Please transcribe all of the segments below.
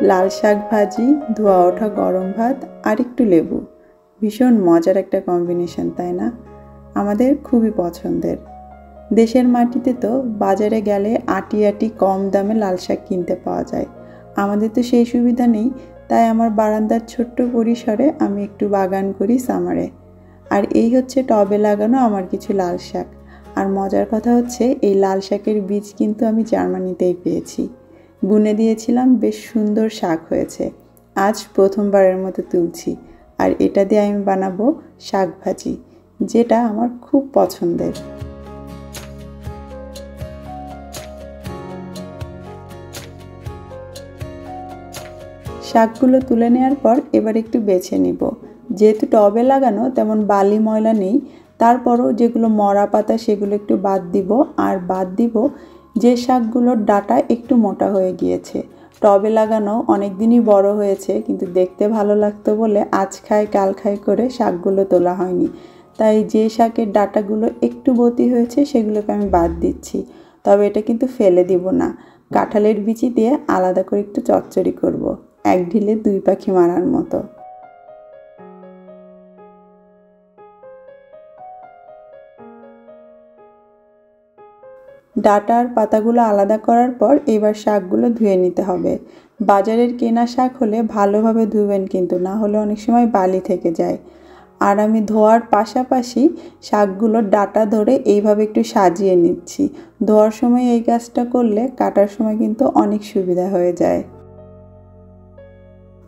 লাল শাক ভাজি, ধোয়া ওঠা গরম ভাত আর একটু লেবু। ভীষণ মজার একটা কম্বিনেশন, তাই না? আমাদের খুবই পছন্দের। দেশের মাটিতে তো বাজারে গেলে আটি আটি কম দামে লাল শাক কিনতে পাওয়া যায়। আমাদের তো সেই সুবিধা নেই, তাই আমার বারান্দার ছোট্ট পরিসরে আমি একটু বাগান করি সামারে। আর এই হচ্ছে টবে লাগানো আমার কিছু লাল শাক। আর মজার কথা হচ্ছে এই লাল শাকের বীজ কিন্তু আমি জার্মানিতেই পেয়েছি। বুনে দিয়েছিলাম, বেশ সুন্দর শাক হয়েছে। আজ প্রথমবারের মতো তুলছি। আর এটা দিয়ে আমি বানাবো শাক ভাজি, যেটা আমার খুব পছন্দের। শাকগুলো তুলে নেওয়ার পর এবার একটু বেছে নিব। যেহেতু টবে লাগানো, তেমন বালি ময়লা নেই, তারপরও যেগুলো মরা পাতা সেগুলো একটু বাদ দিব। আর বাদ দিব যে শাকগুলোর ডাঁটা একটু মোটা হয়ে গিয়েছে। টবে লাগানো অনেক দিনই বড় হয়েছে, কিন্তু দেখতে ভালো লাগতো বলে আজ খাই কাল খাই করে শাকগুলো তোলা হয়নি। তাই যে শাকের ডাঁটাগুলো একটু বতি হয়েছে সেগুলোকে আমি বাদ দিচ্ছি। তবে এটা কিন্তু ফেলে দিব না, কাঁঠালের বিচি দিয়ে আলাদা করে একটু চচ্চড়ি করব। এক ঢিলে দুই পাখি মারার মতো। ডাঁটা আর পাতাগুলো আলাদা করার পর এবার শাকগুলো ধুয়ে নিতে হবে। বাজারের কেনা শাক হলে ভালোভাবে ধুবেন, কিন্তু না হলে অনেক সময় বালি থেকে যায়। আর আমি ধোয়ার পাশাপাশি শাকগুলোর ডাঁটা ধরে এইভাবে একটু সাজিয়ে নিচ্ছি। ধোয়ার সময় এই কাজটা করলে কাটার সময় কিন্তু অনেক সুবিধা হয়ে যায়।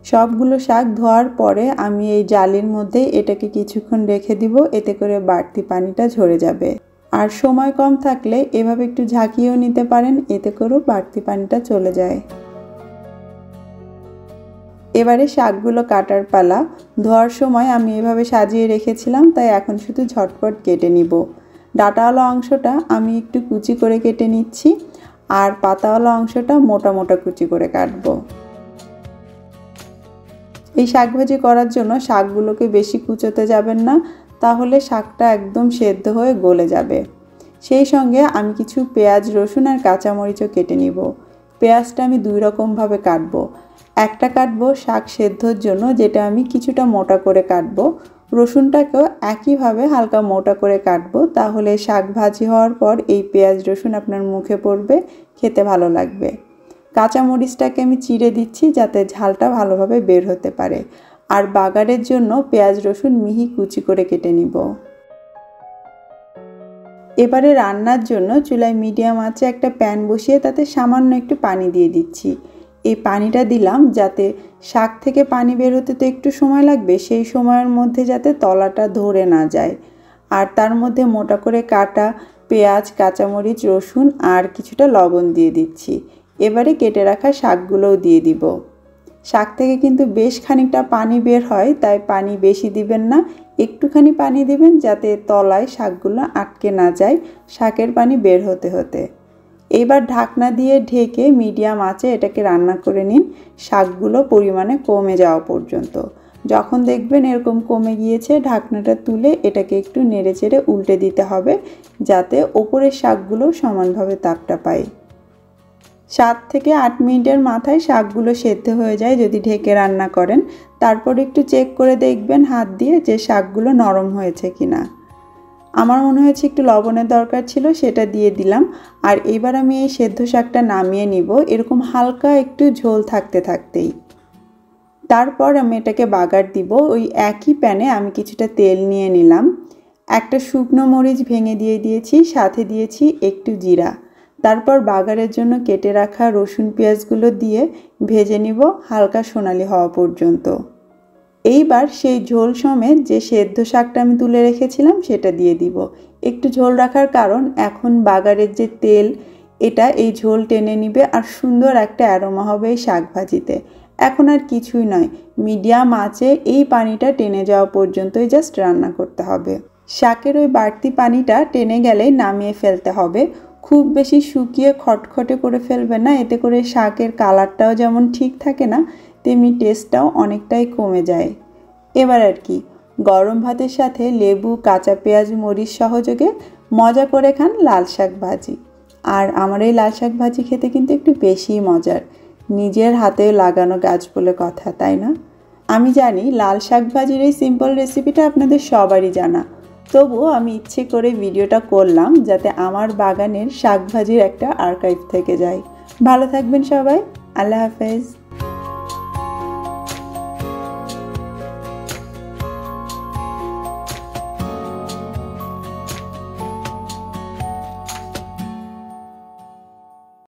সবগুলো শাক ধোয়ার পরে আমি এই জালির মধ্যে এটাকে কিছুক্ষণ রেখে দিব, এতে করে বাড়তি পানিটা ঝরে যাবে। আর সময় কম থাকলে এভাবে একটু ঝাঁকিয়েও নিতে পারেন, এতে করেও বাড়তি পানিটা চলে যায়। এবারে শাকগুলো কাটার পালা। ধোয়ার সময় আমি এভাবে সাজিয়ে রেখেছিলাম, তাই এখন শুধু ঝটপট কেটে নিব। ডাঁটাওয়ালা অংশটা আমি একটু কুচি করে কেটে নিচ্ছি, আর পাতাওয়ালা অংশটা মোটা মোটা কুচি করে কাটবো। এই শাক ভাজি করার জন্য শাকগুলোকে বেশি কুচোতে যাবেন না, তাহলে শাকটা একদম সেদ্ধ হয়ে গলে যাবে। সেই সঙ্গে আমি কিছু পেঁয়াজ, রসুন আর কাঁচামরিচও কেটে নিব। পেঁয়াজটা আমি দুই রকমভাবে কাটবো। একটা কাটবো শাক সেদ্ধর জন্য, যেটা আমি কিছুটা মোটা করে কাটবো। রসুনটাকেও একইভাবে হালকা মোটা করে কাটবো, তাহলে শাক ভাজি হওয়ার পর এই পেঁয়াজ রসুন আপনার মুখে পড়বে, খেতে ভালো লাগবে। কাঁচামরিচটাকে আমি চিড়ে দিচ্ছি যাতে ঝালটা ভালোভাবে বের হতে পারে। আর বাগারের জন্য পেঁয়াজ রসুন মিহি কুচি করে কেটে নিব। এবারে রান্নার জন্য চুলায় মিডিয়াম আঁচে একটা প্যান বসিয়ে তাতে সামান্য একটু পানি দিয়ে দিচ্ছি। এই পানিটা দিলাম যাতে শাক থেকে পানি বের হতে তো একটু সময় লাগবে, সেই সময়ের মধ্যে যাতে তলাটা ধরে না যায়। আর তার মধ্যে মোটা করে কাটা পেঁয়াজ, কাঁচামরিচ, রসুন আর কিছুটা লবণ দিয়ে দিচ্ছি। এবারে কেটে রাখা শাকগুলোও দিয়ে দিব। শাক থেকে কিন্তু বেশ খানিকটা পানি বের হয়, তাই পানি বেশি দিবেন না, একটুখানি পানি দিবেন যাতে তলায় শাকগুলো আটকে না যায় শাকের পানি বের হতে হতে। এইবার ঢাকনা দিয়ে ঢেকে মিডিয়াম আঁচে এটাকে রান্না করে নিন, শাকগুলো পরিমাণে কমে যাওয়া পর্যন্ত। যখন দেখবেন এরকম কমে গিয়েছে, ঢাকনাটা তুলে এটাকে একটু নেড়েচেড়ে উল্টে দিতে হবে, যাতে ওপরের শাকগুলো সমানভাবে তাপটা পায়। 7 থেকে 8 মিনিটের মাথায় শাকগুলো সেদ্ধ হয়ে যায় যদি ঢেকে রান্না করেন। তারপর একটু চেক করে দেখবেন হাত দিয়ে যে শাকগুলো নরম হয়েছে কিনা। আমার মনে হয়েছে একটু লবণের দরকার ছিল, সেটা দিয়ে দিলাম। আর এবার আমি এই সেদ্ধ শাকটা নামিয়ে নিব, এরকম হালকা একটু ঝোল থাকতে থাকতেই। তারপর আমি এটাকে বাগার দিব। ওই একই প্যানে আমি কিছুটা তেল নিয়ে নিলাম, একটা শুকনো মরিচ ভেঙে দিয়ে দিয়েছি, সাথে দিয়েছি একটু জিরা। তারপর বাগারের জন্য কেটে রাখা রসুন পেঁয়াজগুলো দিয়ে ভেজে নিব হালকা সোনালি হওয়া পর্যন্ত। এইবার সেই ঝোল সমেত যে সেদ্ধ শাকটা আমি তুলে রেখেছিলাম সেটা দিয়ে দিব। একটু ঝোল রাখার কারণ এখন বাগারের যে তেল, এটা এই ঝোল টেনে নিবে আর সুন্দর একটা অ্যারোমা হবে এই শাক ভাজিতে। এখন আর কিছুই নয়, মিডিয়াম আঁচে এই পানিটা টেনে যাওয়া পর্যন্তই জাস্ট রান্না করতে হবে। শাকের ওই বাড়তি পানিটা টেনে গেলেই নামিয়ে ফেলতে হবে। খুব বেশি শুকিয়ে খটখটে করে ফেলবেন না, এতে করে শাকের কালারটাও যেমন ঠিক থাকে না, তেমনি টেস্টটাও অনেকটাই কমে যায়। এবার আর কি, গরম ভাতের সাথে লেবু, কাঁচা পেঁয়াজ, মরিচ সহযোগে মজা করে খান লাল শাক ভাজি। আর আমার এই লাল শাক ভাজি খেতে কিন্তু একটু বেশিই মজার। নিজের হাতে লাগানো গাছ বলে কথা, তাই না? আমি জানি লাল শাক ভাজির এই সিম্পল রেসিপিটা আপনাদের সবারই জানা, তবুও আমি ইচ্ছে করে ভিডিওটা করলাম যাতে আমার বাগানের শাক ভাজির একটা আর্কাইভ থেকে যায়। ভালো থাকবেন সবাই, আল্লাহ হাফেজ।